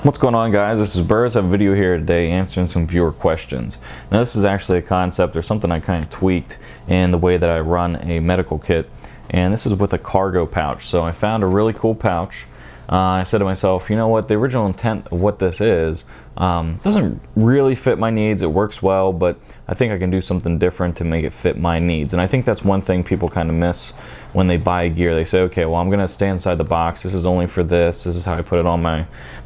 What's going on, guys? This is Burrs. I have a video here today answering some viewer questions. Now, this is actually a concept or something I kind of tweaked in the way that I run a medical kit, and this is with a cargo pouch. So I found a really cool pouch. I said to myself, you know what, the original intent of what this is doesn't really fit my needs. It works well, but I think I can do something different to make it fit my needs. And I think that's one thing people kind of miss when they buy gear. They say, okay, well, I'm gonna stay inside the box. This is only for this. This is how I put it on my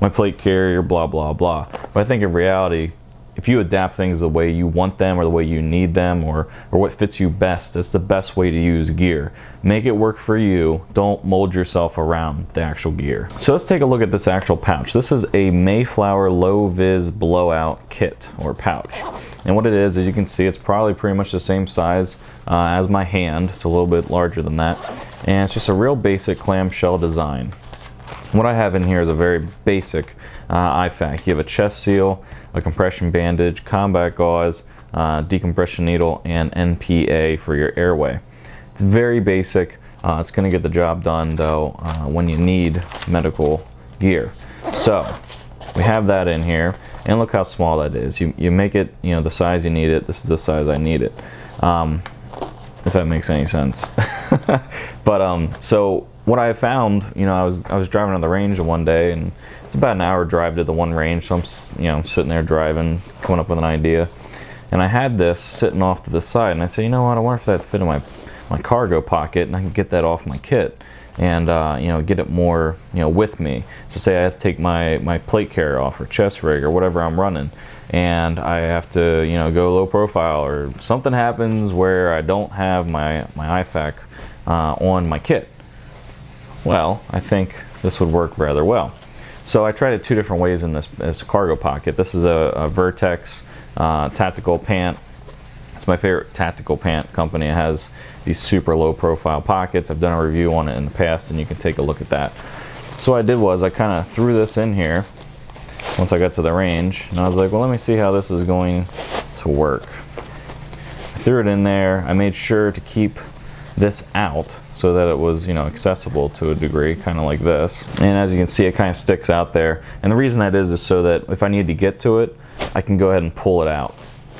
plate carrier, blah, blah, blah. But I think in reality, if you adapt things the way you want them or the way you need them or what fits you best, that's the best way to use gear. Make it work for you. Don't mold yourself around the actual gear. So let's take a look at this actual pouch. This is a Mayflower Low-Viz Blowout Kit or pouch. And what it is, as you can see, it's probably pretty much the same size as my hand. It's a little bit larger than that. And it's just a real basic clamshell design. What I have in here is a very basic IFAK. You have a chest seal, a compression bandage, combat gauze, decompression needle, and NPA for your airway. It's very basic. It's going to get the job done though when you need medical gear. So we have that in here, and look how small that is. You make it, you know, the size you need it. This is the size I need it, if that makes any sense. But so what I found, you know, I was driving on the range one day, and it's about an hour drive to the one range, so I'm sitting there driving, coming up with an idea, and I had this sitting off to the side, and I said, you know what, I wonder if that fit in my cargo pocket, and I can get that off my kit, and you know, get it more, you know, with me. So say I have to take my plate carrier off or chest rig or whatever I'm running, and I have to, you know, go low profile, or something happens where I don't have my IFAK on my kit. Well, I think this would work rather well. So I tried it two different ways in this cargo pocket. This is a Vertex tactical pant. It's my favorite tactical pant company. It has these super low profile pockets. I've done a review on it in the past, and you can take a look at that. So what I did was I kind of threw this in here once I got to the range, and I was like, well, let me see how this is going to work. I threw it in there. I made sure to keep this out so that it was, you know, accessible to a degree, kind of like this. And as you can see, it kind of sticks out there. And the reason that is so that if I need to get to it, I can go ahead and pull it out.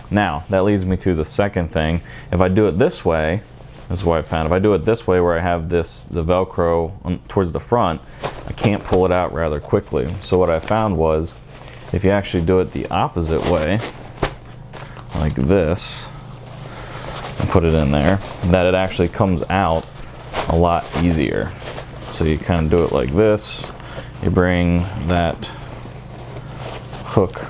Now, that leads me to the second thing. If I do it this way, this is what I found. If I do it this way, where I have the Velcro towards the front, I can't pull it out rather quickly. So what I found was, if you actually do it the opposite way, like this, and put it in there, that it actually comes out a lot easier. So you kind of do it like this. You bring that hook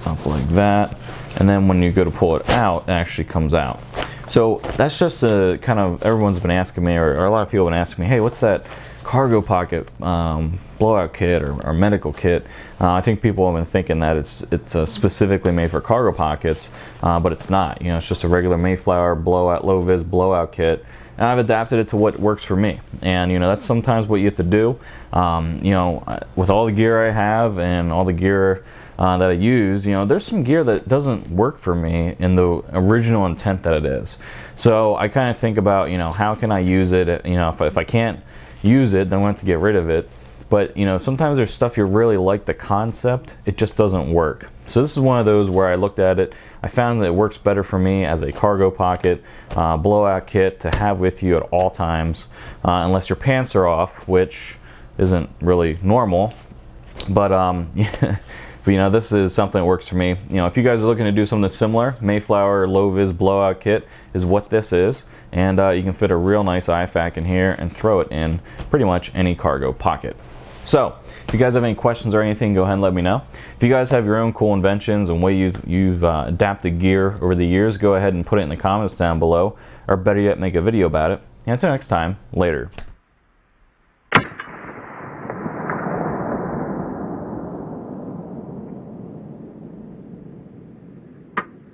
up like that, and then when you go to pull it out, it actually comes out. So that's just a kind of, everyone's been asking me, or a lot of people have been asking me, hey, what's that cargo pocket blowout kit or medical kit? I think people have been thinking that it's specifically made for cargo pockets, but it's not. You know, it's just a regular Mayflower Low-Viz Blowout Kit, and I've adapted it to what works for me. And you know, that's sometimes what you have to do. You know, with all the gear I have and all the gear that I use, you know, there's some gear that doesn't work for me in the original intent that it is. So I kind of think about, you know, how can I use it? You know, if I can't use it, then I'm going to have to get rid of it. But you know, sometimes there's stuff you really like the concept, it just doesn't work. So this is one of those where I looked at it, I found that it works better for me as a cargo pocket blowout kit to have with you at all times, unless your pants are off, which isn't really normal. But yeah. But you know, this is something that works for me. You know, if you guys are looking to do something similar, Mayflower Low-Viz Blowout Kit is what this is. And you can fit a real nice IFAK in here and throw it in pretty much any cargo pocket. So, if you guys have any questions or anything, go ahead and let me know. If you guys have your own cool inventions and way you've adapted gear over the years, go ahead and put it in the comments down below. Or better yet, make a video about it. And until next time, later.